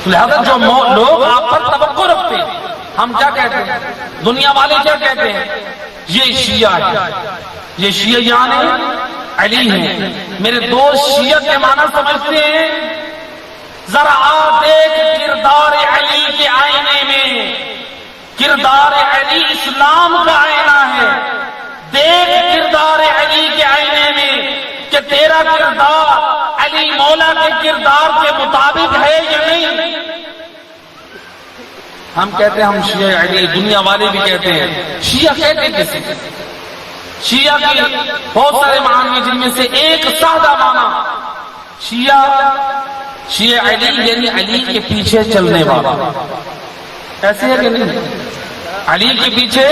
لہذا جو لوگ آپ پر توقع رکھتے ہیں، ہم کیا کہتے ہیں، دنیا والے کیا کہتے ہیں، یہ شیعہ ہے، یہ شیعہ یعنی علی ہیں۔ میرے دوست شیعہ کے معنی سمجھتے ہیں؟ ذرا آپ دیکھ کردار علی کے آئینے میں، کردار علی اسلام کا آئینہ ہے، دیکھ کردار علی کے آئینے میں کہ تیرا کردار علی مولا کے کردار کے مطابق ہے یا نہیں۔ ہم کہتے ہیں ہم شیعہ علی، دنیا والے بھی کہتے ہیں شیعہ کہتے کسی کو؟ شیعہ کی بہت سارے معنی جن میں سے ایک سادہ معنی شیعہ علی یعنی علی کے پیچھے چلنے والا، ایسے ہے کہ نہیں؟ علی کے پیچھے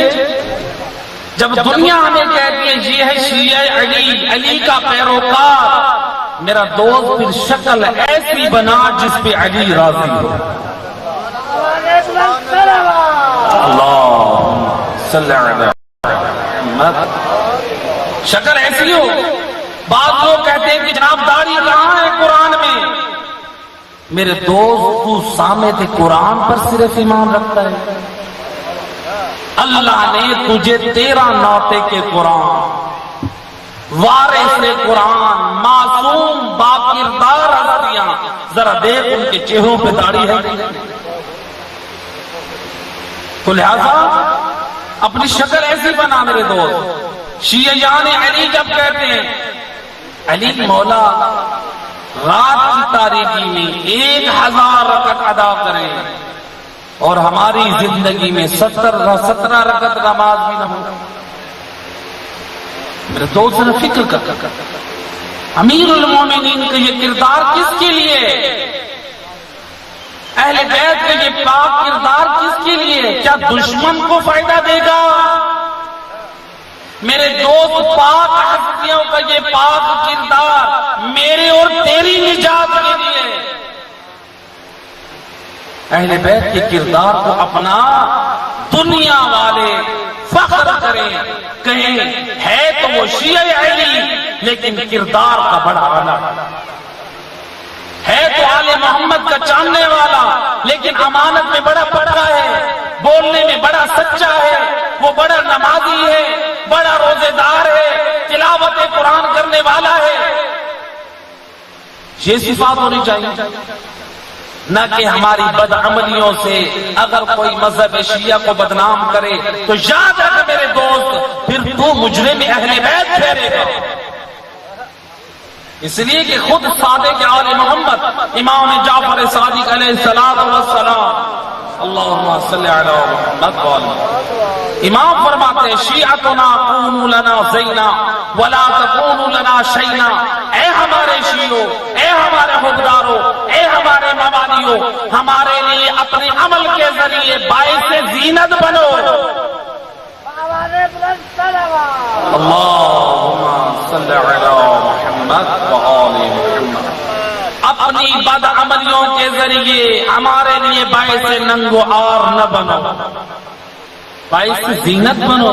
جب دنیا ہمیں کہتی ہے یہ ہے شیعہ علی، علی کا پیروکار، میرا دوست پھر شکل ایسی بنا جس پہ علی راضی ہو۔ اللہم صلی علی محمد، شکل ایسی ہو۔ بعض لوگ کہتے ہیں کہ جناب داڑھی کہاں ہے قرآن میں؟ میرے دوست تو سامت قرآن پر صرف ایمان رکھتا ہے؟ اللہ نے تجھے 13 ناطے کے قرآن، وارث قرآن، معصوم باکردار ہستیاں، ذرا دیکھ ان کے چہروں پہ داڑھی ہے۔ تو لہذا اپنی شکل ایسی بنا میرے دوست۔ شیعہ یعنی علی جب کہتے ہیں علی مولا رات کی تاریکی میں 1000 رکعت ادا کریں اور ہماری زندگی میں 17 رکعت نماز بھی نہ ہو۔ میرے دوست نے فکر کر، امیر المومنین کا یہ کردار کس کے لیے، اہل بیت کا یہ پاک کردار کس کے لیے؟ کیا دشمن کو فائدہ دے گا؟ میرے دوست پاک ہستیوں کا یہ پاک کردار میرے اور تیری نجات کے لیے۔ اہل بیت کے کردار کو اپنا، دنیا والے فخر کریں، کہیں ہے تو وہ شیعہ علی لیکن کردار کا بڑا والا ہے، تو آل محمد کا چاہنے والا لیکن امانت میں بڑا پڑا ہے، بولنے میں بڑا سچا ہے، وہ بڑا نمازی ہے، بڑا روزے دار ہے، تلاوت قرآن کرنے والا ہے۔ یہ صفات ہونی چاہیے، نہ کہ ہماری بدعملیوں سے اگر کوئی مذہب شیعہ کو بدنام کرے تو یاد رکھ میرے دوست، پھر تو مجرم اہل بیت ٹھہرے گا۔ اس لیے کہ خود صادق آل محمد امام جعفر صادق علیہ السلام، اللہم صلی علی محمد، امام فرماتے ہیں شیعتنا کونوا لنا زینا ولا تکونوا لنا شینا، اے ہمارے شیعوں، اے ہمارے حکمرانوں، اے ہمارے موالیوں، ہمارے لیے اپنے عمل کے ذریعے باعث زینت بنو۔ اللہم صلی علی محمد وآل محمد، اپنی بد عملیوں کے ذریعے ہمارے لیے باعث ننگ و عار نہ بنو، باعث زینت بنو۔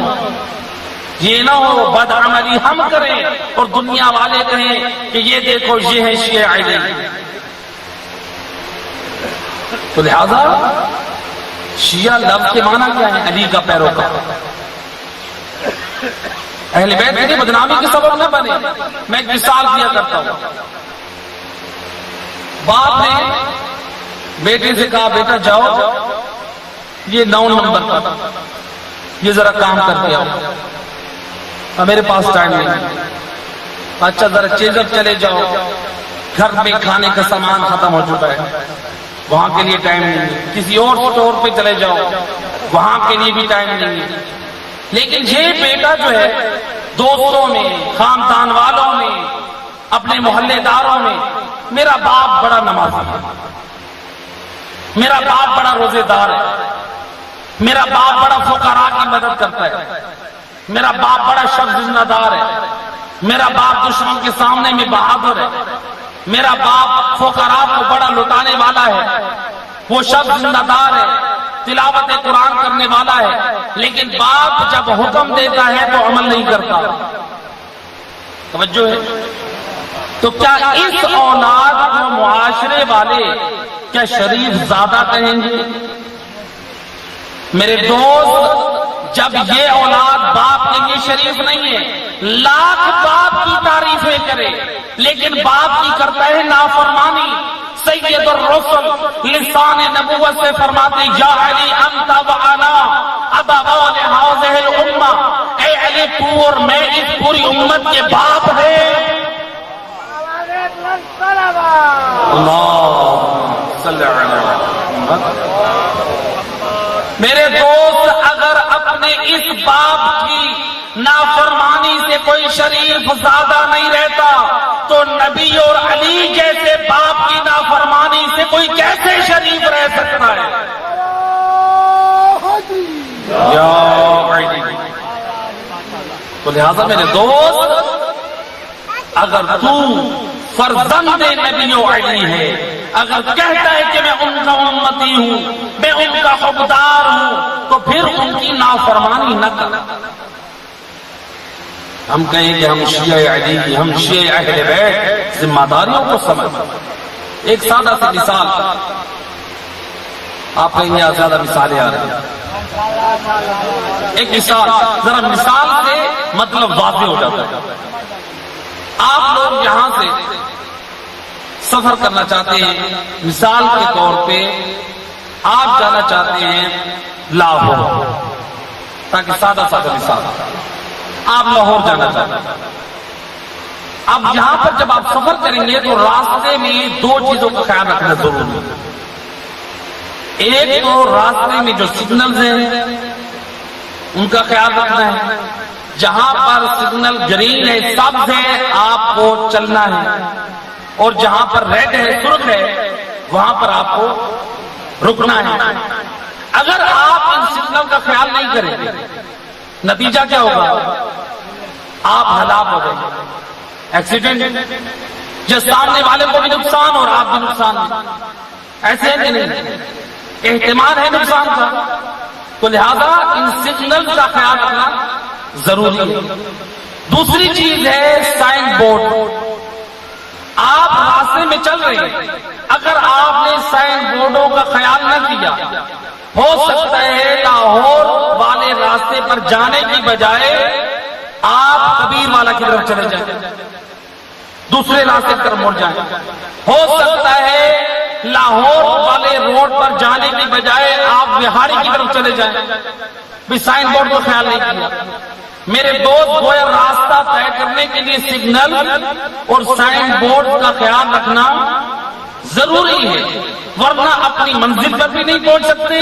یہ نہ ہو بد عملی ہم کریں اور دنیا والے کہیں کہ یہ دیکھو یہ ہے شیعہ علی۔ تو لہذا شیعہ لفظ کے معنی کیا ہے؟ علی کا پیروکار۔ اہل بیت کی بدنامی کے سبب نہ بنے۔ میں ایک مثال دیا کرتا ہوں، باپ نے بیٹے سے کہا بیٹا جاؤ یہ 9 نمبر کا یہ ذرا کام کر کے آؤ، میرے پاس ٹائم نہیں۔ اچھا ذرا چیزر چلے جاؤ، گھر میں کھانے کا سامان ختم ہو چکا ہے، وہاں کے لیے ٹائم نہیں ہے۔ کسی اور سٹور پہ چلے جاؤ، وہاں کے لیے بھی ٹائم نہیں ہے۔ لیکن یہ بیٹا جو ہے دوستوں میں، خاندان والوں میں، اپنے محلے داروں میں، میرا باپ بڑا نمازی ہے، میرا باپ بڑا روزے دار ہے، میرا باپ بڑا فقراء کی مدد کرتا ہے، میرا باپ بڑا شخص ذمہ دار ہے، میرا باپ دشمن کے سامنے میں بہادر ہے، میرا باپ فقراء کو بڑا لٹانے والا ہے، وہ شخص ذمہ دار ہے، تلاوت قرآن کرنے والا ہے، لیکن باپ جب حکم دیتا ہے تو عمل نہیں کرتا۔ توجہ ہے؟ تو کیا اس اولاد کو معاشرے والے کیا شریف زادہ کہیں گے؟ میرے دوست، جب یہ اولاد باپ کے لیے شریف نہیں ہے، لاکھ باپ کی تعریفیں کرے لیکن باپ کی کرتا ہے نافرمانی، سید الرسل لسان نبوت سے فرماتے یا علی انت و انا ابوان هذه الامہ، اے علی تو اور میں اس پوری امت کے باپ ہے۔ اللہ صلی اللہ علیہ وسلم۔ میرے دوست، اگر اپنے اس باپ کی نافرمانی سے کوئی شریف زادہ نہیں رہتا تو نبی اور علی جیسے باپ کی نافرمانی سے کوئی کیسے شریف رہ سکتا ہے؟ یا علی۔ تو لہذا میرے دوست، اگر تو فرزند نبی و علی ہے، اگر کہتا ہے کہ میں ان کا امتی ہوں، میں ان کا حقدار ہوں، تو پھر ان کی نافرمانی نہ کر۔ ہم کہیں کہ ہم شیعہ علی، ہم شیعہ اہل بیت، ذمہ داریوں کو سمجھ۔ ایک سادہ سی مثال، آپ کہیں گے زیادہ مثالیں آ رہی ہیں، ایک مثال، ذرا مثال سے مطلب واضح ہو جاتا ہے۔ آپ لوگ یہاں سے سفر کرنا چاہتے ہیں، مثال کے طور پہ آپ جانا چاہتے ہیں لاہور، تاکہ سادہ سادہ مثال، آپ لاہور جانا چاہتے ہیں۔ اب یہاں پر جب آپ سفر کریں گے تو راستے میں دو چیزوں کا خیال رکھنا ضروری ہے۔ ایک تو راستے میں جو سگنلز ہیں ان کا خیال رکھنا ہے، جہاں پر سگنل گرین ہے، سبز ہے، آپ کو چلنا ہے، اور جہاں پر ریڈ ہے، سرخ ہے، وہاں پر آپ کو رکنا ہے۔ اگر آپ ان سگنل کا خیال نہیں کریں گے، نتیجہ کیا ہوگا؟ آپ ہلاک ہو جائیں گے، ایکسیڈنٹ، جس سامنے والے کو بھی نقصان اور آپ بھی نقصان ہے، ایسے ہے کہ نہیں؟ احتمال ہے نقصان کا، تو لہذا ان سگنل کا خیال رکھنا ضروری ہے۔ دوسری چیز ہے سائن بورڈ۔ آپ راستے میں چل رہے ہیں، اگر آپ نے سائن بورڈوں کا خیال نہ کیا، ہو سکتا ہے لاہور والے راستے پر جانے کی بجائے آپ کبیر والا کی طرف چلے جائیں، دوسرے راستے کی طرف مڑ جائیں۔ ہو سکتا ہے لاہور والے روڈ پر جانے کی بجائے آپ بہاڑی کی طرف چلے جائیں، بھی سائن بورڈ کا خیال نہیں کیا۔ میرے دوست، گویا راستہ طے کرنے کے لیے سگنل اور سائن بورڈ کا خیال رکھنا ضروری ہے، ورنہ اپنی منزل پر بھی نہیں پہنچ سکتے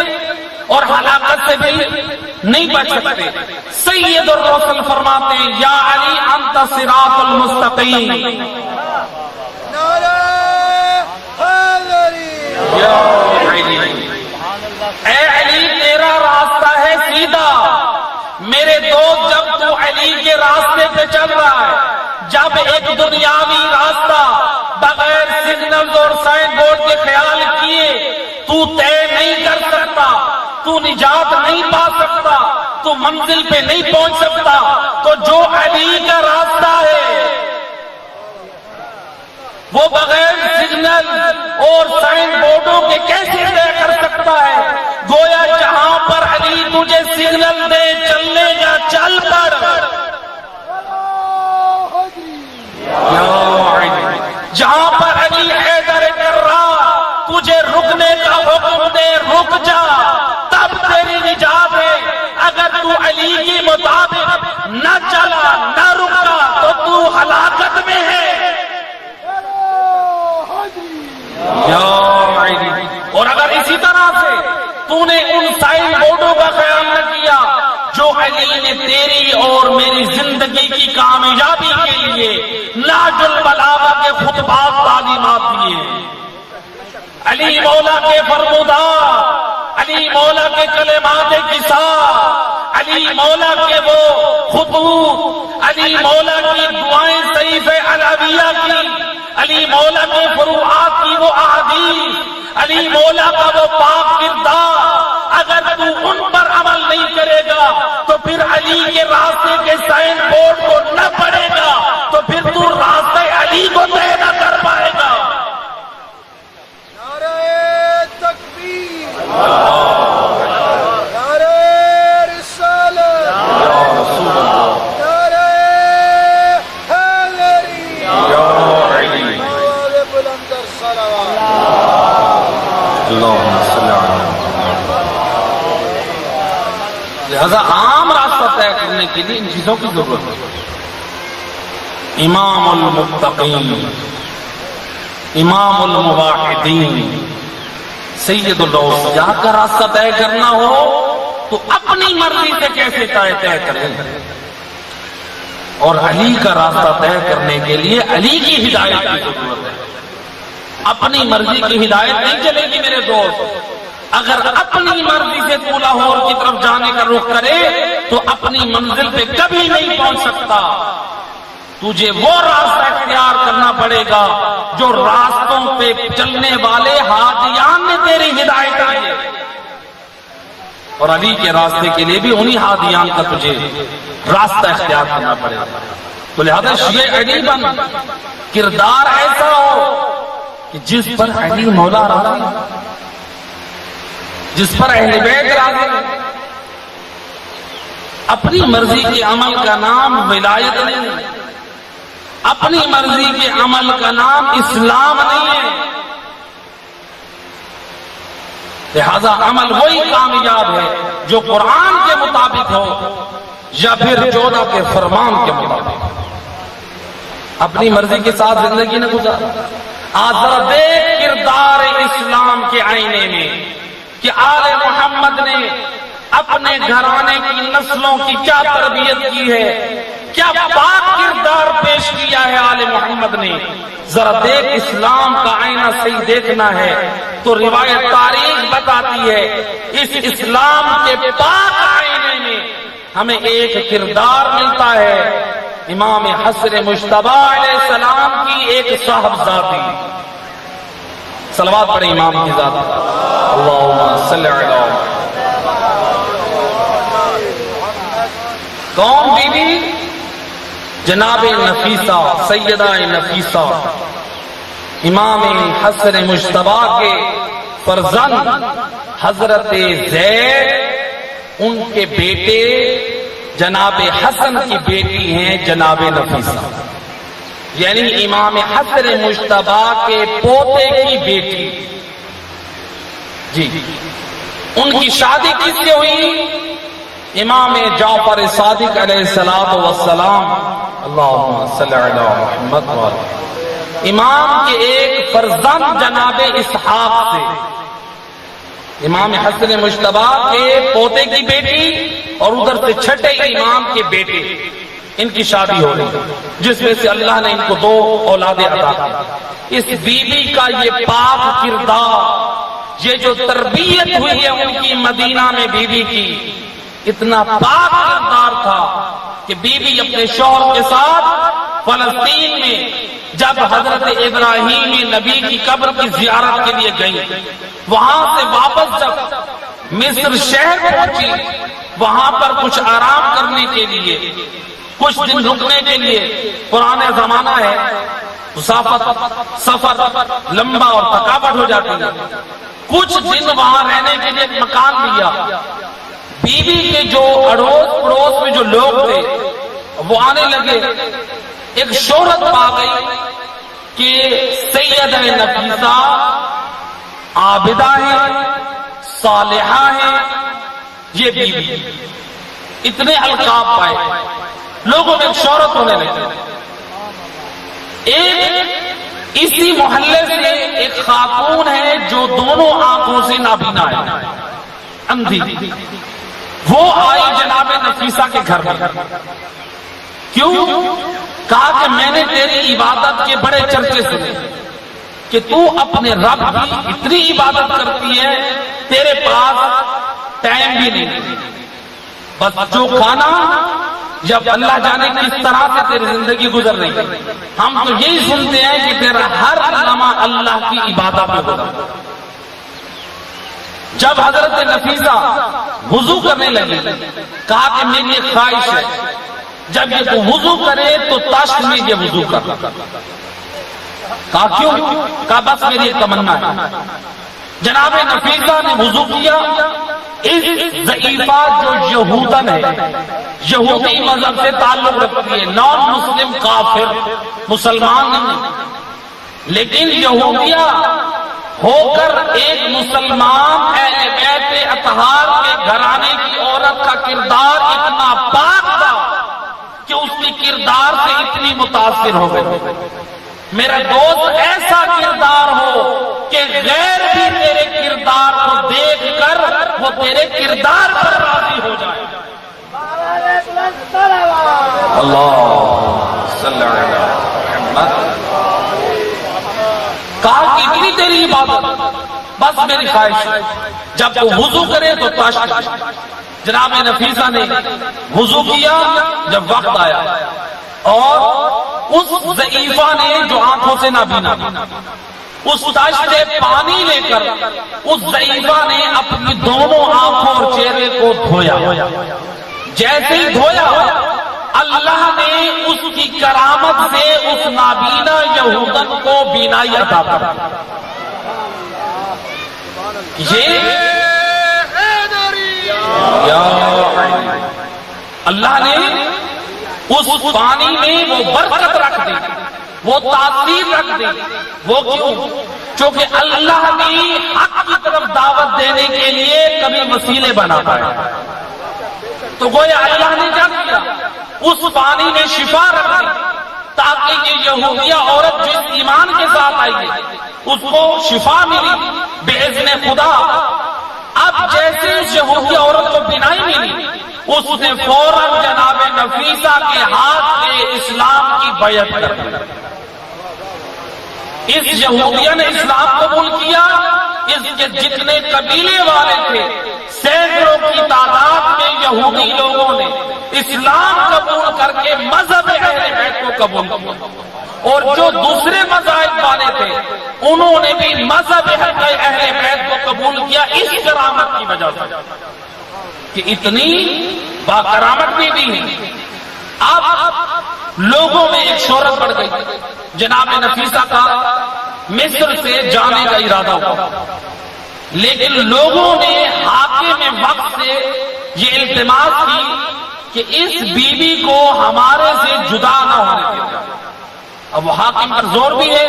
اور ہلاکت سے بھی نہیں بچ سکتے۔ سید الرسل فرماتے ہیں یا علی انت صراط المستقیم، یا علی، اے علی تیرا راستہ ہے سیدھا۔ میرے دوست، جب تو علی کے راستے پہ چل رہا ہے، جب ایک دنیاوی راستہ بغیر سگنل اور سائن بورڈ کے خیال کیے تو طے نہیں کر سکتا، تو نجات نہیں پا سکتا، تو منزل پہ نہیں پہنچ سکتا، تو جو علی کا راستہ ہے وہ بغیر سگنل اور سائن بورڈوں کے کیسے طے کر سکتا ہے؟ گویا جہاں پر علی تجھے سگنل دے چلنے کا چل پڑ، جہاں پر علی حیدر کررا تجھے رکنے کا حکم دے رک جا، تب تیری نجات ہے۔ اگر تو علی کے مطابق نہ چلا نہ رکا تو تو ہلاکت میں ہے۔ اور اگر اسی طرح سے تو نے ان سائن بورڈوں کا خیال نہ کیا جو علی نے تیری اور میری زندگی کی کامیابی کے لیے نہج البلاغہ کے خطبات تعلیمات دیے، علی مولا کے فرمودار، علی مولا کے کلمات کسا، علی مولا کے وہ خطوط، علی مولا کی دعائیں صحیف علویہ کی، علی مولا کے فروعات کی وہ احادیث، علی مولا کا وہ پاک کردار، اگر تو ان پر عمل نہیں کرے گا تو پھر علی کے راستے کے سائن بورڈ کو نہ پڑھے گا تو پھر تو راستے علی کو طے نہ کر پائے گا۔ اللہم صلی علی محمد۔ لہذا عام راستہ طے کرنے کے لیے ان چیزوں کی ضرورت ہے۔ امام المتقین، امام الموحدین، سید الاولیاء کا راستہ طے کرنا ہو تو اپنی مرضی سے کیسے طے کریں، اور علی کا راستہ طے کرنے کے لیے علی کی ہدایت کی ضرورت ہے۔ اپنی مرضی کی ہدایت نہیں چلے گی میرے دوست۔ اگر اپنی مرضی سے تو لاہور کی طرف جانے کا رخ کرے تو اپنی منزل پہ کبھی نہیں پہنچ سکتا۔ تجھے وہ راستہ اختیار کرنا پڑے گا جو راستوں پہ چلنے والے ہادیان نے تیری ہدایت آئی ہے، اور علی کے راستے کے لیے بھی انہی ہادیان کا تجھے راستہ اختیار کرنا پڑے گا۔ تو لہذا شیعہ علی بن، کردار ایسا ہو کہ جس پر علی مولا راضی، جس پر اہل بیت راضی۔ اپنی مرضی کے عمل کا نام ولایت نہیں، اپنی مرضی کے عمل کا نام اسلام نہیں ہے۔ لہذا عمل وہی کامیاب ہے جو قرآن کے مطابق ہو یا پھر جودہ کے فرمان کے مطابق۔ اپنی مرضی کے ساتھ زندگی نہ گزار۔ آج ذرا دیکھ کردار اسلام کے آئینے میں کہ آل محمد نے اپنے گھرانے کی نسلوں کی کیا تربیت کی ہے، کیا پاک کردار پیش کیا ہے آل محمد نے۔ ذرا دیکھ، اسلام کا آئینہ صحیح دیکھنا ہے تو روایت تاریخ بتاتی ہے اس اسلام کے پاک آئینے میں ہمیں ایک کردار ملتا ہے، امام حسن مجتبی علیہ السلام کی ایک صاحبزادی۔ صلوات پڑھیں امام کی ذات پر، اللہم صلی علی۔ کون بی بی؟ جناب نفیسہ، سیدہ نفیسہ، امام حسن مجتبی کے فرزند حضرت زید، ان کے بیٹے جناب حسن کی بیٹی ہیں جناب نفیسہ، یعنی امام حسن مجتبی کے پوتے کی بیٹی۔ جی، ان کی شادی کس سے ہوئی؟ امام جعفر صادق علیہ السلام، اللہم صلی علی محمد، امام کے ایک فرزند جناب اسحاق سے، امام حسن مجتبی کے پوتے کی بیٹی اور ادھر سے چھٹے امام کے بیٹے، ان کی شادی ہو رہی، جس میں سے اللہ نے ان کو 2 اولادیں عطا کی۔ اس بی بی کا یہ پاک کردار، یہ جو تربیت ہوئی ہے ان کی مدینہ میں بی بی کی، اتنا پاک کردار تھا کہ بی بی اپنے شوہر کے ساتھ فلسطین میں جب حضرت ابراہیم نبی کی قبر کی زیارت کے لیے گئی، وہاں سے واپس جب مصر شہر پہنچی، وہاں پر کچھ آرام کرنے کے لیے، کچھ دن رکنے کے لیے، پرانا زمانہ ہے، سفر لمبا اور تھکاوٹ ہو جاتی ہے، کچھ دن وہاں رہنے کے لیے ایک مکان لیا۔ بی بی کے جو اڑوس پڑوس میں جو لوگ تھے وہ آنے لگے، ایک شہرت پا گئی کہ سیدہ نفیسہ عابدہ ہے، صالحہ ہے، یہ بی بی، اتنے القاب پائے، لوگوں میں ایک شہرت ہونے لگی۔ ایک اسی محلے سے ایک خاتون ہے جو دونوں آنکھوں سے نابینا ہے، اندھی، وہ آئی جناب نفیسہ کے گھر میں۔ کیوں؟ کہا کہ میں نے تیری عبادت کے بڑے چرچے سنے کہ تو اپنے رب کی اتنی عبادت کرتی ہے، تیرے پاس ٹائم بھی نہیں، بس جو کھانا جب اللہ جانے کس طرح سے تیری زندگی گزر رہی ہے، ہم تو یہی سنتے ہیں کہ تیرا ہر لمحہ اللہ کی عبادت میں گزر۔ جب حضرت نفیسہ وضو کرنے لگی، کہا کہ میری ایک خواہش ہے، جب یہ تو وضو کرے تو تاش میں یہ وضو کر۔ کہا کیوں؟ کہا بس میری ایک تمنا ہے۔ جناب نفیسہ نے وضو کیا، اس ضعیفہ جو یہودن ہے، یہودی مذہب سے تعلق رکھتی ہے، نان مسلم کافر، مسلمان نہیں، لیکن یہودیہ ہو کر ایک مسلمان اہل بیت اطہار کے گھرانے کی عورت کا کردار اتنا پاک تھا کہ اس کی کردار سے اتنی متاثر ہو گئی. میرا دوست ایسا کردار ہو کہ غیر بھی تیرے کردار کو دیکھ کر وہ تیرے کردار پر راضی ہو جائے. اللہ صلی اللہ علیہ وسلم. کہا کہ اتنی تیری عبادت بس میری خواہش ہے جب وہ وضو کرے تو تاش کرے. جناب نفیسہ نے وضو کیا جب وقت آیا اور اس ضعیفہ نے جو آنکھوں سے نابینا اس تاش سے پانی لے کر اس ضعیفہ نے اپنی دونوں آنکھوں اور چہرے کو دھویا. جیسے ہی دھویا اللہ نے اس کی کرامت سے اس نابینا یہودن کو بینائی عطا کر اللہ نے اس پانی میں وہ برکت رکھ دی, وہ تاثیر رکھ دی. وہ کیوں؟ چونکہ اللہ نے حق کی طرف دعوت دینے کے لیے کبھی وسیلے بناتا ہے. تو گویا اللہ نے کیا کیا, اس پانی میں شفا رکھ دی تاکہ یہ یہودیہ عورت جس ایمان کے ساتھ آئی ہے اس کو شفا ملی باذن خدا. اب جیسے اس یہودیہ عورت کو بینائی ملی اس نے فوراً جناب نفیسہ کے ہاتھ میں اسلام کی بیعت کر دی. اس یہودیہ نے اسلام قبول کیا. اس کے جتنے قبیلے والے تھے سینکڑوں کی تعداد میں یہودی لوگوں نے اسلام قبول کر کے مذہب اہل بیت کو قبول کیا, اور جو دوسرے مذاہب والے تھے انہوں نے بھی مذہب اہل بیت کو قبول کیا اس کرامت کی وجہ سے کہ اتنی باکرامت بھی ہے. اب لوگوں میں ایک شہرت بڑھ گئی. جناب نفیسہ کا مصر سے جانے کا ارادہ ہوا, لیکن لوگوں نے حاکم وقت سے یہ التماس کی کہ اس بیوی کو ہمارے سے جدا نہ ہونے دیا. اب وہ حاکم پر زور بھی ہے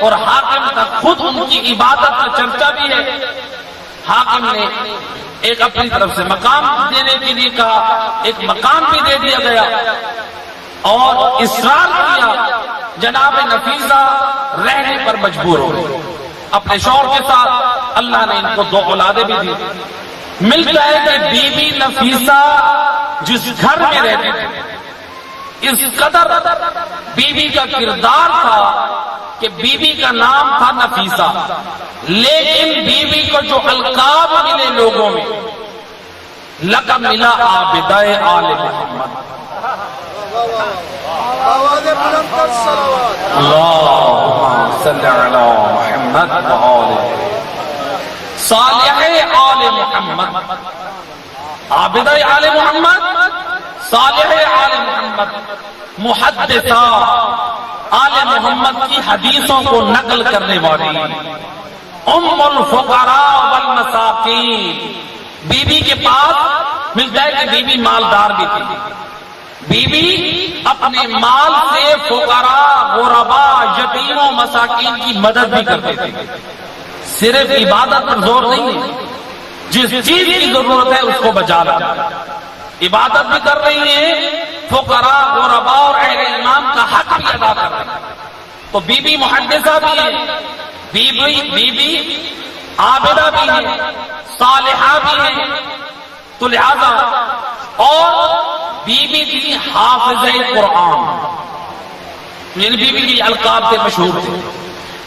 اور حاکم کا خود ان کی عبادت کا چرچا بھی ہے. حاکم نے ایک اپنی طرف سے مقام دینے کے لیے کہا, ایک مقام بھی دے دیا گیا اور اصرار کیا. جناب نفیسہ رہنے پر مجبور ہو گئے اپنے شوہر کے ساتھ. اللہ نے ان کو 2 اولادیں بھی دی. ملتا ہے کہ بی بی نفیسہ جس گھر میں رہتی تھی اس قدر بی بی کا کردار تھا کہ بی بی کا نام تھا نفیسہ, لیکن بی بی کو جو القاب ملے لوگوں میں لقب ملا عابدہ آل محمد. اللہم صلی علی محمد وآلہ صالح آل محمد. عابدہ آل محمد, صالح آل محمد, محدثہ آل محمد کی حدیثوں کو نقل کرنے والی, ام الفقراء والمساکین. بی بی کے پاس ملتا ہے کہ بی بی مالدار بھی تھی. بی بی اپنے مال سے فقراء, غرباء, یتیموں, مساکین کی مدد بھی کرتے تھے. صرف عبادت پر زور نہیں ہے, جس چیز کی ضرورت ہے اس کو بچا لا. عبادت بھی کر رہی ہیں, فقراء, غرباء اور اہل ایمان کا حق بھی ادا کر رہی ہیں. تو بی بی محدثہ بھی ہے, بی بی عابدہ بھی ہے, صالحہ بھی ہے. تو لہذا اور بی بی تھی حافظہ قرآن, یعنی بی بی کی القاب سے مشہور تھی.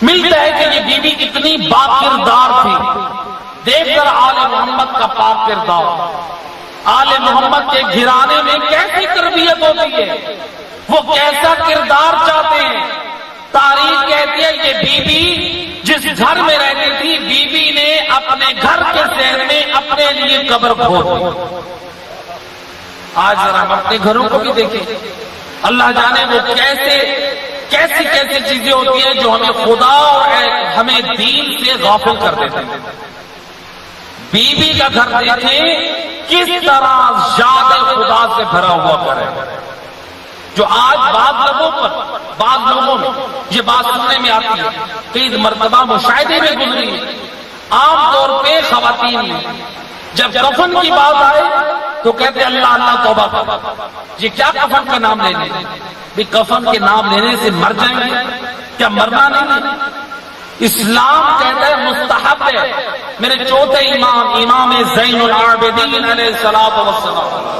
ملتا ہے کہ یہ بی بی اتنی باکردار تھی. دیکھ کر آل محمد کا پاک کردار, آل محمد کے گھرانے میں کیسی تربیت ہوتی ہے, وہ کیسا کردار چاہتے ہیں. تاریخ کہتی ہے کہ بی بی جس گھر میں رہتی تھی, بی بی نے اپنے گھر کے شہر میں اپنے لیے قبر کھودی. آج ذرا ہم اپنے گھروں کو بھی دیکھیں, اللہ جانے وہ کیسی چیزیں ہوتی ہیں جو ہمیں خدا اور ہمیں دین سے غافل کر دیتے ہیں. بی بی کا گھر دیکھیں کس طرح یاد خدا سے بھرا ہوا ہے. جو آج بعض لوگوں میں یہ بات سننے میں آتی ہے، کئی مرتبہ مشاہدے میں گزری ہے، عام طور پہ خواتین میں جب کفن کی بات آئے تو کہتے ہیں اللہ اللہ توبہ، یہ کیا کفن کا نام لینے؟ بھی کفن کے نام لینے سے مر جائیں گے؟ کیا مرنا نہیں ہے؟ اسلام کہتا ہے مستحب ہے۔ میرے چوتھے امام زین العابدین علیہ الصلوۃ والسلام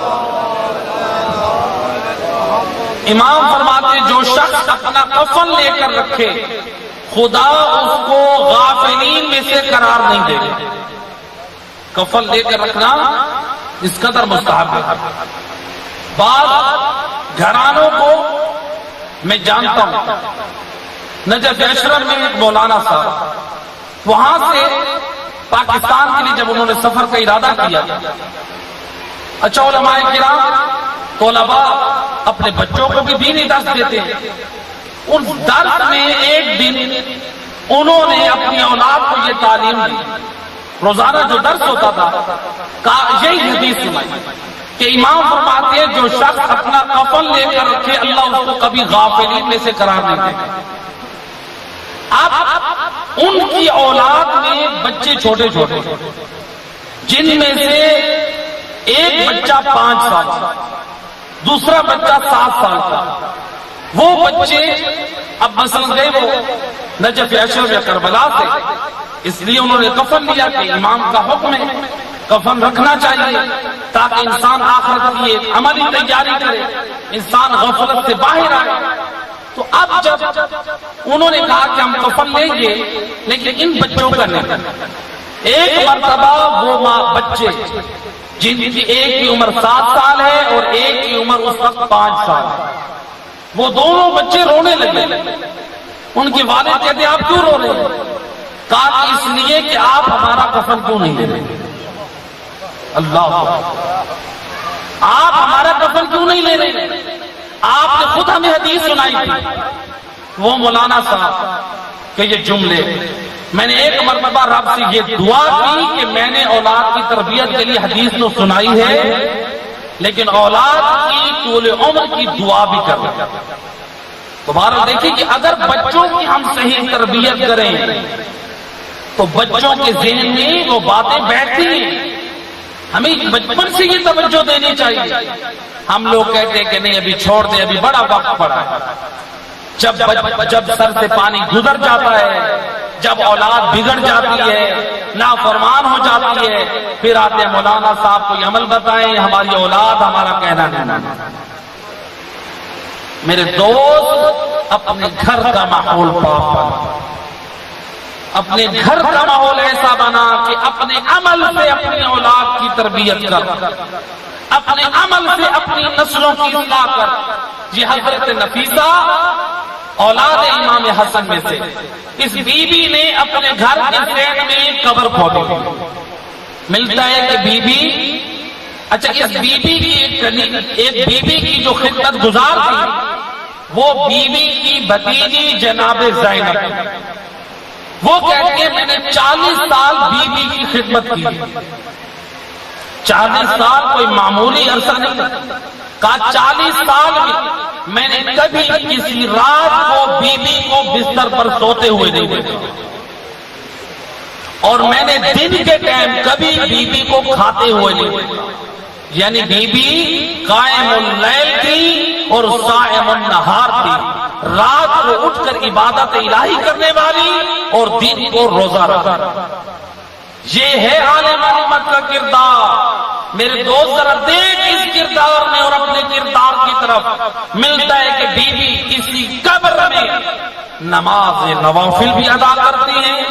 امام فرماتے جو شخص اپنا کفن لے کر رکھے خدا اس کو غافلین میں سے قرار نہیں دے گا۔ کفن لے کر رکھنا اس قدر مستحب ہے۔ بعض گھرانوں کو میں جانتا ہوں، نجف اشرف میں ایک مولانا صاحب، وہاں سے پاکستان کے لیے جب انہوں نے سفر کا ارادہ کیا، اچھا علماء کرام طلباء اپنے بچوں کو بھی دینی درس دیتے ہیں، ان درس میں ایک دن انہوں نے اپنی اولاد کو یہ تعلیم دی، روزانہ جو درس ہوتا تھا یہی حدیث سنائی کہ امام فرماتے ہیں جو شخص اپنا کفن لے کر رکھے اللہ اس کو کبھی غافلین میں سے قرار نہیں دے گا۔ اب ان کی اولاد میں بچے چھوٹے چھوٹے، جن میں سے ایک بچہ 5 سال کا، دوسرا بچہ 7 سال کا، وہ بچے اب مثلا گئے وہ نجف اشرف یا کربلا سے، اس لیے انہوں نے کفن لیا کہ امام کا حکم ہے کفن رکھنا چاہیے تاکہ انسان آخرت کی ایک عملی تیاری کرے، انسان غفلت سے باہر آئے۔ تو اب جب انہوں نے کہا کہ ہم کفن لیں گے لیکن ان بچوں کا نہیں، ایک مرتبہ وہ بچے جن کی ایک کی عمر 7 سال ہے اور ایک کی عمر اس وقت 5 سال ہے، وہ دونوں بچے رونے لگے۔ ان کے والد کہتے ہیں آپ کیوں رو رہے ہیں؟ کہا کہ اس لیے کہ آپ ہمارا کفن کیوں نہیں لے رہے؟ اللہ آپ ہمارا کفن کیوں نہیں لے رہے؟ آپ نے خود ہمیں حدیث سنائی تھی۔ وہ مولانا صاحب کہ یہ جملے میں نے ایک مرتبہ رب سے یہ دعا کی کہ میں نے اولاد کی تربیت کے لیے حدیث تو سنائی ہے لیکن اولاد کی طول عمر کی دعا بھی کر رہا۔ دوبارہ دیکھیں کہ اگر بچوں کی ہم صحیح تربیت کریں تو بچوں کے ذہن میں وہ باتیں بیٹھتی ہیں، ہمیں بچپن سے یہ توجہ دینی چاہیے۔ ہم لوگ کہتے ہیں کہ نہیں ابھی چھوڑ دیں، ابھی بڑا وقت پڑا ہے، جب سر سے پانی گزر جاتا ہے، جب اولاد بگڑ جاتی ہے، نافرمان ہو جاتی ہے، پھر آتے ہیں مولانا صاحب کو یہ عمل بتائیں، ہماری اولاد ہمارا کہنا نہیں مانے۔ میرے دوست اپنے گھر کا ماحول پاک بنا، اپنے گھر کا ماحول ایسا بنا کہ اپنے عمل سے اپنی اولاد کی تربیت کر، اپنے عمل سے اپنی نسلوں کی اصلاح کر۔ یہ حضرت نفیسہ اولاد امام حسن میں سے، اس بی بی نے اپنے گھر کے سین میں قبر کھودی۔ ملتا ہے کہ بی بی، اچھا اس بی بی کی ایک بی بی کی جو خدمت گزار تھی وہ بی بی کی بھتیجی جناب زینب، وہ کہتے ہیں میں نے 40 سال بی بی کی خدمت کی۔ 40 سال کوئی معمولی عرصہ نہیں، کہا 40 سال میں نے کبھی کسی رات کو بی بی کو بستر پر سوتے ہوئے نہیں دیکھا، اور میں نے دن کے ٹائم کبھی بی بی کو کھاتے ہوئے نہیں دیکھا۔ یعنی بی بی قائم اللیل تھی اور صائم النہار تھی، رات کو اٹھ کر عبادت الہی کرنے والی اور دن کو روزہ رکھا۔ یہ ہے عالم امت کا کردار۔ میرے دوست ذرا دیکھ اس کردار میں اور اپنے کردار کی طرف۔ ملتا ہے کہ بی بی کسی قبر میں نماز نوافل بھی ادا کرتی ہیں،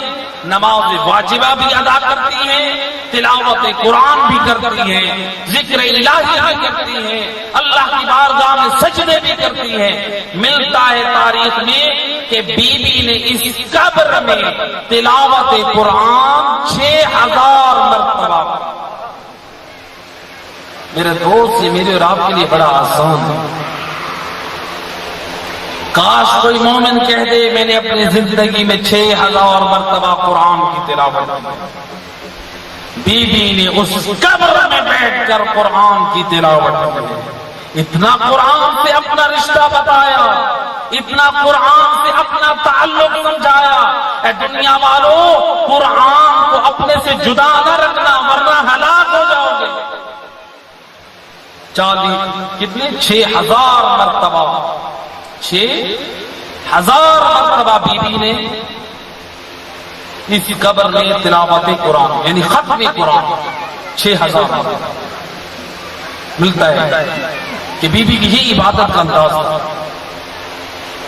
نماز واجبہ بھی ادا کرتی ہیں، تلاوت قرآن بھی کرتی ہیں، ذکر الہی بھی کرتی ہیں، اللہ کی بارگاہ میں سجدے بھی کرتی ہیں۔ ملتا ہے تاریخ میں کہ بی بی نے اس قبر میں تلاوت قرآن 6000 مرتبہ۔ میرے دوست یہ میرے اور آپ کے لیے بڑا آسان ہے۔ کاش کوئی مومن کہہ دے میں نے اپنی زندگی میں 6000 مرتبہ قرآن کی تلاوت کی۔ بی بی نے اس قبر میں بیٹھ کر قرآن کی تلاوت کی۔ اتنا قرآن سے اپنا رشتہ بتایا، اتنا قرآن سے اپنا تعلق سمجھایا۔ اے دنیا والوں، قرآن کو اپنے سے جدا نہ رکھنا ورنہ ہلاک ہو جاؤ گے۔ 6,000 مرتبہ 6,000 مرتبہ بی بی نے اس قبر میں تلاوت قرآن یعنی ختم قرآن 6,000 مرتبہ ملتا ہے کہ بی بی کی یہ عبادت کا انداز تھا۔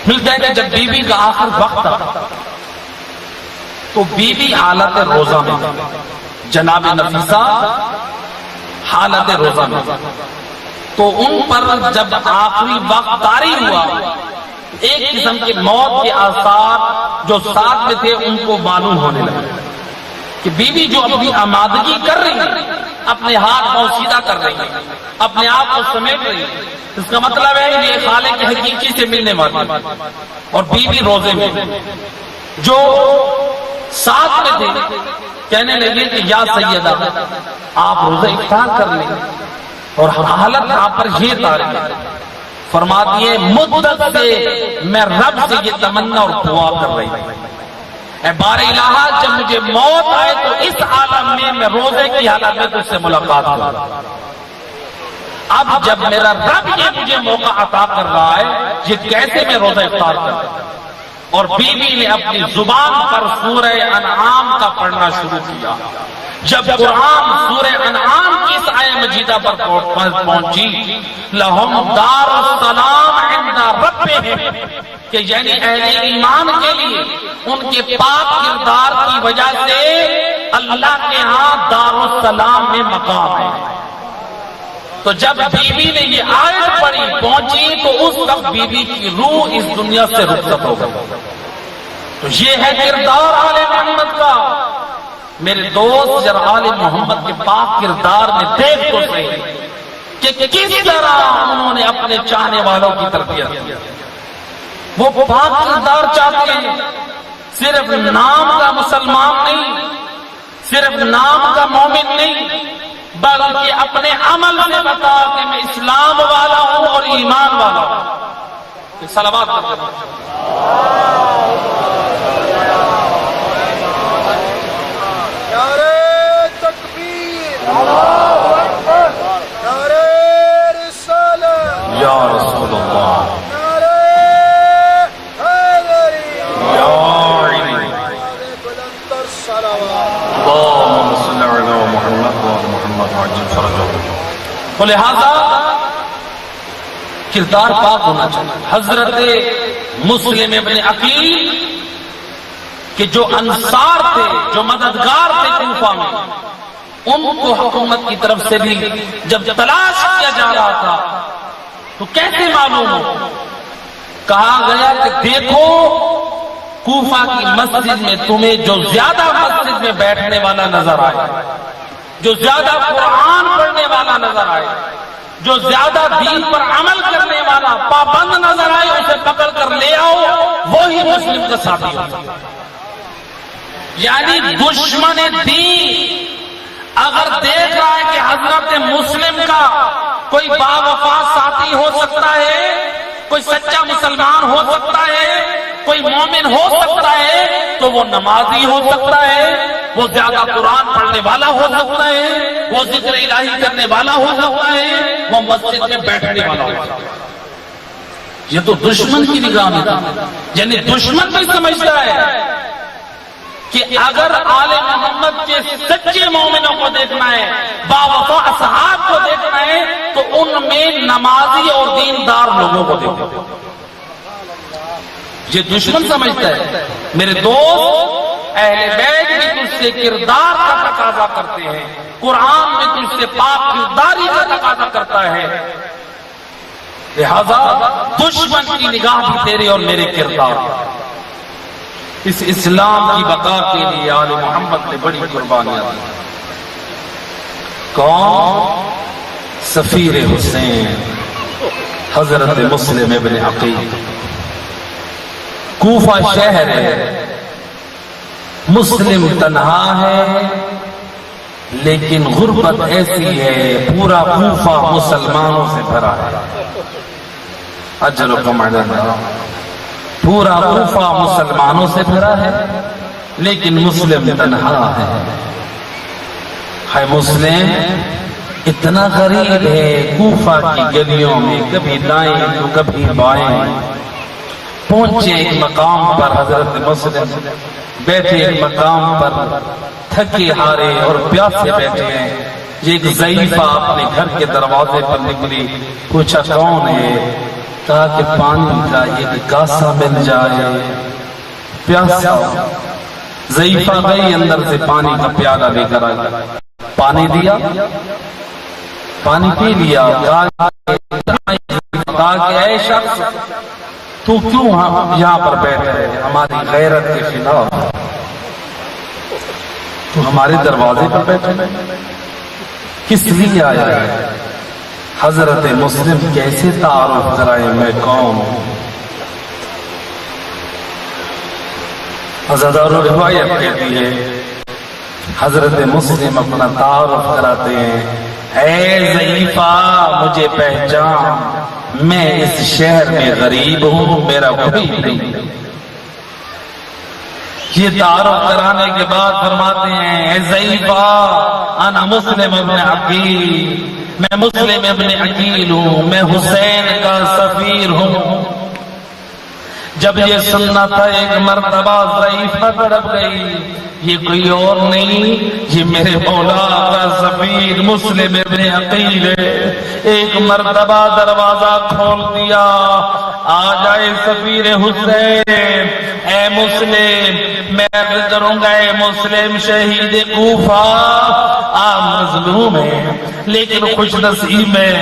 ملتا ہے کہ جب بی بی کا آخر وقت تھا تو بی بی حالت روزہ میں، جناب نفیسہ حالت روزہ میں، تو ان پر جب آخری وقت طاری ہوا، ایک قسم کے موت کے آثار جو ساتھ میں تھے ان کو معلوم ہونے لگے کہ بی بی جو اپنی آمادگی کر رہی ہے، اپنے ہاتھ پاؤں سیدھا کر رہی ہے، اپنے آپ کو سمیٹ رہی ہے، اس کا مطلب ہے یہ خالق حقیقی سے ملنے والی، اور بی بی روزے میں جو ساتھ میں تھے کہنے لگے کہ یا سیدہ آپ روزہ افطار کر لیں، اور حالت آپ پر یہ طاری ہے، فرماتی ہے مدت سے میں رب سے یہ تمنا اور دعا کر رہی ہوں، اے بار الہ جب مجھے موت آئے تو اس عالم میں روزے کی حالت میں تجھ سے ملاقات کروں۔ اب جب میرا رب یہ مجھے موقع عطا کر رہا ہے، یہ کیسے میں روزہ افطار کروں؟ اور بی بی نے اپنی زبان پر سورہ انعام کا پڑھنا شروع کیا۔ جب قرآن سورہ انعام کی اس آیہ مجیدہ پر پہنچی، لَهُمْ دَارُ السَّلَامِ عِنْدَ رَبِّهِمْ، کہ یعنی اہل ایمان کے لیے ان کے پاک کردار کی وجہ سے اللہ کے ہاں دار السلام میں مقام ہے۔ تو جب بی بی نے یہ آیت پڑھی پہنچی تو اس وقت بی بی کی روح اس دنیا سے رخصت ہو گئی۔ تو یہ ہے کردار آل محمد کا۔ میرے دوست ذرا آل محمد کے پاک کردار میں دیکھ تو صحیح کہ کس طرح انہوں نے اپنے چاہنے والوں کی تربیت کی۔ وہ پاک کردار چاہتے ہیں، صرف نام کا مسلمان نہیں، صرف نام کا مومن نہیں، بلکہ اپنے عمل سے بتا کہ میں اسلام والا ہوں اور ایمان والا ہوں۔ صلوات کرتے ہیں۔ نعرہ تکبیر، نعرہ رسالت، یا رسول اللہ، نعرہ حیدری، یا علی، نعرہ بلندتر صلوات۔ اللہم صل علی محمد و آل محمد وعجل فرجہ۔ تو لہذا کردار پاک ہونا چاہیے۔ حضرت مسلم ابن عقیل کہ جو انصار تھے، جو مددگار تھے کوفہ میں، ان کو حکومت کی طرف سے بھی جب تلاش کیا جا رہا تھا تو کیسے معلوم ہو؟ کہا گیا کہ دیکھو کوفہ کی مسجد میں تمہیں جو زیادہ مسجد میں بیٹھنے والا نظر آئے، جو زیادہ قرآن پڑھنے والا نظر آئے، جو زیادہ دین پر عمل کرنے والا پابند نظر آئے، اسے پکڑ کر لے آؤ، وہی مسلم کا ساتھی ہوتا۔ یعنی دشمن دین اگر دیکھ رہا ہے کہ حضرت مسلم کا کوئی باوفا ساتھی ہو سکتا ہے، کوئی سچا مسلمان ہو سکتا ہے، کوئی مومن ہو سکتا ہے، تو وہ نمازی ہو سکتا ہے، وہ زیادہ قرآن پڑھنے والا ہو سکتا ہے، وہ ذکر الہی کرنے والا ہو سکتا ہے، وہ مسجد میں بیٹھنے والا ہو سکتا ہے۔ یہ تو دشمن کی نگاہ میں تھا، یعنی دشمن بھی سمجھتا ہے کہ اگر آل محمد کے سچے مومنوں کو دیکھنا ہے، باوفا اصحاب کو دیکھنا ہے، تو ان میں نمازی اور دیندار لوگوں کو دیکھنا۔ یہ دشمن سمجھتا ہے۔ میرے دوست، اہل بیت بھی تجھ سے کردار کا تقاضا کرتے ہیں، قرآن میں تجھ سے پاک کرداری کا تقاضا کرتا ہے، لہذا دشمن کی نگاہ بھی تیرے اور میرے کردار۔ اس اسلام کی بقا کے لیے آل محمد نے بڑی قربانیاں دی۔ کون؟ سفیر حسین حضرت مسلم ابن عقیل۔ کوفہ شہر ہے، مسلم تنہا ہے، لیکن غربت ایسی ہے پورا کوفہ مسلمانوں سے بھرا ہے. اجرکم علی اللہ. پورا کوفہ مسلمانوں سے بھرا ہے لیکن مسلم تنہا ہے. مسلم اتنا غریب ہے کوفہ کی گلیوں میں کبھی دائیں تو کبھی بائیں. پہنچے ایک مقام پر حضرت مسلم بیٹھے ایک مقام پر تھکے ہارے اور پیاسے بیٹھے ہیں. ایک ضعیفہ اپنے گھر کے دروازے پر نکلی. پوچھا کون ہے؟ کہا کہ پانی کا ایک کاسا مل جائے. پیاسا. ضعیفہ گئی اندر سے پانی کا پیالہ لے کر آئی. پانی دیا, پانی پی لیا. کہا کہ اے شخص تو کیوں یہاں پر بیٹھا ہے؟ ہماری غیرت کے خلاف تو ہمارے دروازے پر بیٹھا ہے, کس لیے آیا ہے؟ حضرت مسلم کیسے تعارف کرائے میں کون ہوں؟ ہزاروں روایت کہتی ہے حضرت مسلم اپنا تعارف کراتے ہیں. اے ضعیفہ مجھے پہچان, میں اس شہر میں غریب ہوں, میرا کوئی نہیں. یہ تعارف کرانے کے بعد فرماتے ہیں اے ضعیفہ انا مسلم ابن عقیل, میں مسلم ابن عقیل ہوں, میں حسین کا سفیر ہوں. جب یہ سننا تھا ایک مرتبہ ضعیفہ تڑپ گئی. یہ کوئی اور نہیں, یہ میرے مولا کا سفیر مسلم ابن عقیل ہے. ایک مرتبہ دروازہ کھول دیا. آ جائے سفیر حسین. اے مسلم میں عرض کروں گا, اے مسلم شہید کوفہ آپ مظلوم ہیں لیکن خوش نصیب میں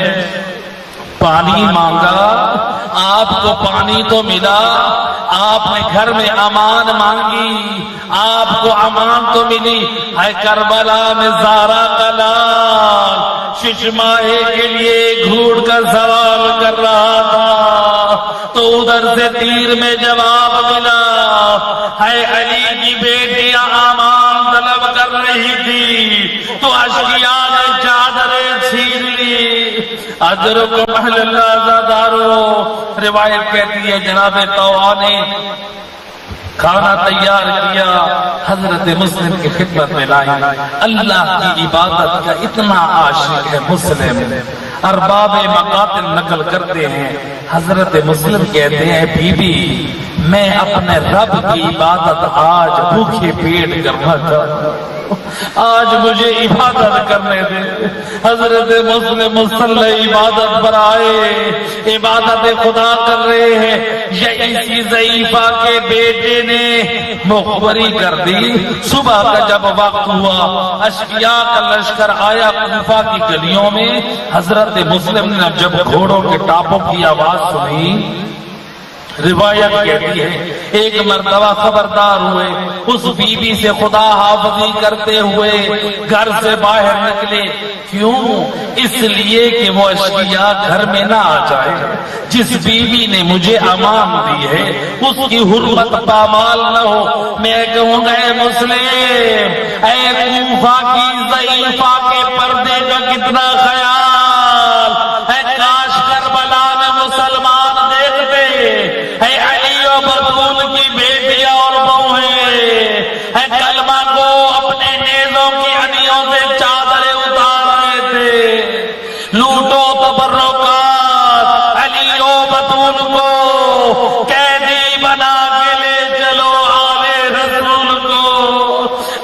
پانی مانگا, آپ کو پانی تو ملا. آپ نے گھر میں امان مانگی, آپ کو امان تو ملی. ہے کربلا میں زارا کا لال ششمائے کے لیے گھوڑ کا سوال کر رہا تھا تو ادھر سے تیر میں جواب ملا. ہے علی کی بیٹیاں امان طلب کر رہی تھی تو اشقیاء نے چادریں چھین لی. اجرکم اہل اللہ زادارو. روایت کہتی ہے جناب طوعا نے کھانا تیار کیا, حضرت مسلم کی خدمت میں لائی. اللہ کی عبادت کا اتنا عاشق ہے مسلم. ارباب مقاتل نقل کرتے ہیں حضرت مسلم کہتے ہیں بی بی میں اپنے رب کی عبادت آج بھوکے پیٹ کرنا چاہتا ہوں, آج مجھے عبادت کرنے دے. حضرت مسلم مصلی عبادت پر آئے, عبادت خدا کر رہے ہیں. یہ اسی ضعیفہ کے بیٹے نے مخبری کر دی. صبح کا جب وقت ہوا اشقیاء کا لشکر آیا کوفہ کی گلیوں میں. حضرت مسلم نے جب گھوڑوں کے ٹاپوں کی آواز سنی, روایت کہتی ہے ایک مرتبہ خبردار ہوئے, اس بی بی سے خدا حافظی کرتے ہوئے گھر سے باہر نکلے. کیوں؟ اس لیے کہ وہ اشقیاء گھر میں نہ آ جائے. جس بی بی نے مجھے امان دی ہے اس کی حرمت پامال نہ ہو. میں کہوں گا اے مسلم, اے کوفہ کی ضعیفہ کے پردے کا کتنا خیال ہے. کاش کربلا میں مسلمان دیکھتے. اے علی و بطول کی بیٹیاں اور بہویں, اے کلمہ کو اپنے نیزوں کی انیوں سے چادریں اتار رہے تھے. لوٹو تبرکات, علی و بطول کو قیدی بنا کے لے چلو آلے رسول کو.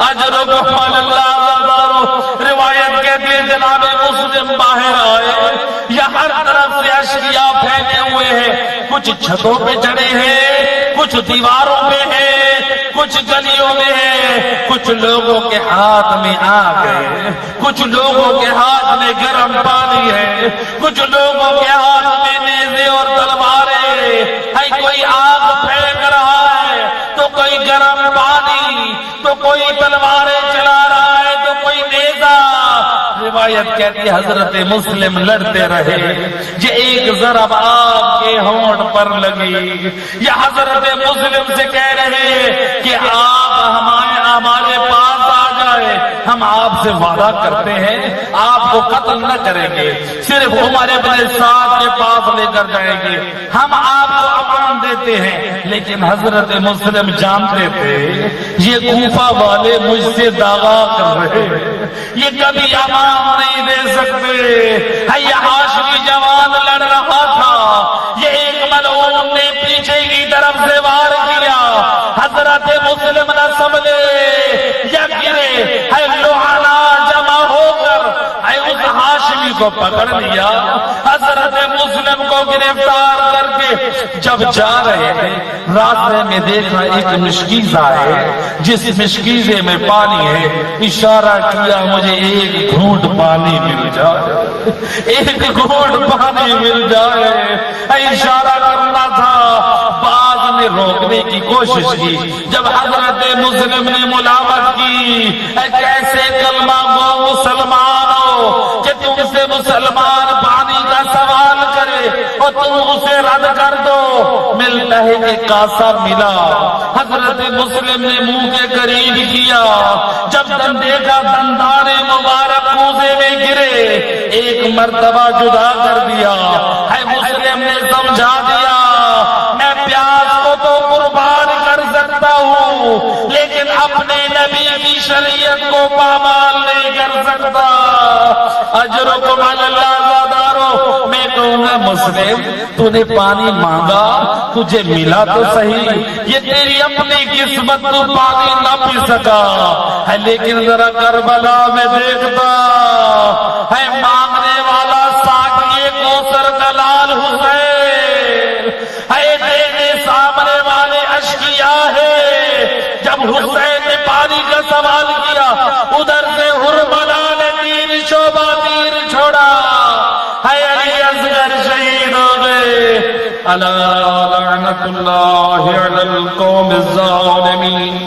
اجرکم اللہ زادارو. روایت کہتی ہے جناب مسلم باہر آئے, یہاں ہر طرف سے اشقیاء پھیلے ہوئے ہیں. کچھ چھتوں پہ چڑھے ہیں, کچھ دیواروں پہ ہیں, کچھ گلیوں میں ہیں. کچھ لوگوں کے ہاتھ میں آگ ہے, کچھ لوگوں کے ہاتھ میں گرم پانی ہے, کچھ لوگوں کے ہاتھ میں نیزے اور تلواریں ہے. کوئی آگ پھینک رہا ہے تو کوئی گرم پانی, تو کوئی تلواریں چلا رہا ہے تو کوئی نیزہ. روایت کہتی حضرت مسلم لڑتے رہے. یہ ایک ضرب آپ کے ہونٹ پر لگی. یہ حضرت مسلم سے کہہ رہے کہ آپ ہمارے پاس آ جائے. ہم آپ سے وعدہ کرتے ہیں آپ کو قتل نہ کریں گے، صرف عمر ابن سعد کے پاس لے کر جائیں گے، ہم آپ کو امان دیتے ہیں۔ لیکن حضرت مسلم جانتے تھے یہ کوفہ والے مجھ سے دعویٰ کر رہے ہیں، یہ کبھی امان نہیں دے سکتے۔ یہ ہاشمی جوان لڑ رہا تھا، یہ ایک ملعون نے پیچھے کی طرف سے وار کیا، حضرت مسلم نہ سمجھے یا گرے، ہے لوہانا جمع ہو کر ہے اس ہاشمی کو پکڑ لیا، حضرت مسلم کو گرفتار کر کے جب جا رہے تھے راستے میں دیکھا ایک مشکیزہ ہے، جس مشکیزے میں پانی ہے، اشارہ کیا مجھے ایک گھونٹ پانی مل جائے، ایک گھونٹ پانی مل جائے، اشارہ کرنا تھا۔ بعد میں روکنے کی کوشش کی، جب حضرت مسلم نے ملامت کی، کیسے کلمہ گو مسلمان ہو کہ تم سے مسلمان پانی کا سوال کرے اور تم اسے رد کر دو۔ ملتا ہے کہ کاسا ملا، حضرت مسلم نے منہ کے قریب کیا، جب دن دیکھا دندانے مبارک کوزے میں گرے، ایک مرتبہ جدا کر دیا، ہے مسلم نے سمجھا دیا میں پیاس کو تو قربان کر سکتا ہوں لیکن اپنے نبی کی شریعت کو پامال نہیں کر سکتا۔ اجرکم اللہ زادارو، میں کہوں گا مسلم تو نے پانی مانگا تجھے ملا تو صحیح، یہ تیری اپنی قسمت، تو پانی نہ پی سکا ہے، لیکن ذرا کربلا میں دیکھتا ہے مانگنے والا ساقی کوثر کا لال حسین ہے، دینے سامنے والے اشقیاء ہے۔ جب حسین نے پانی کا سوال کیا ادھر سے حرملا نے تیر شعبہ تیر چھوڑا، ہے علی اصغر شہید ہو گئے۔ الا لعنت اللہ علی القوم الظالمین۔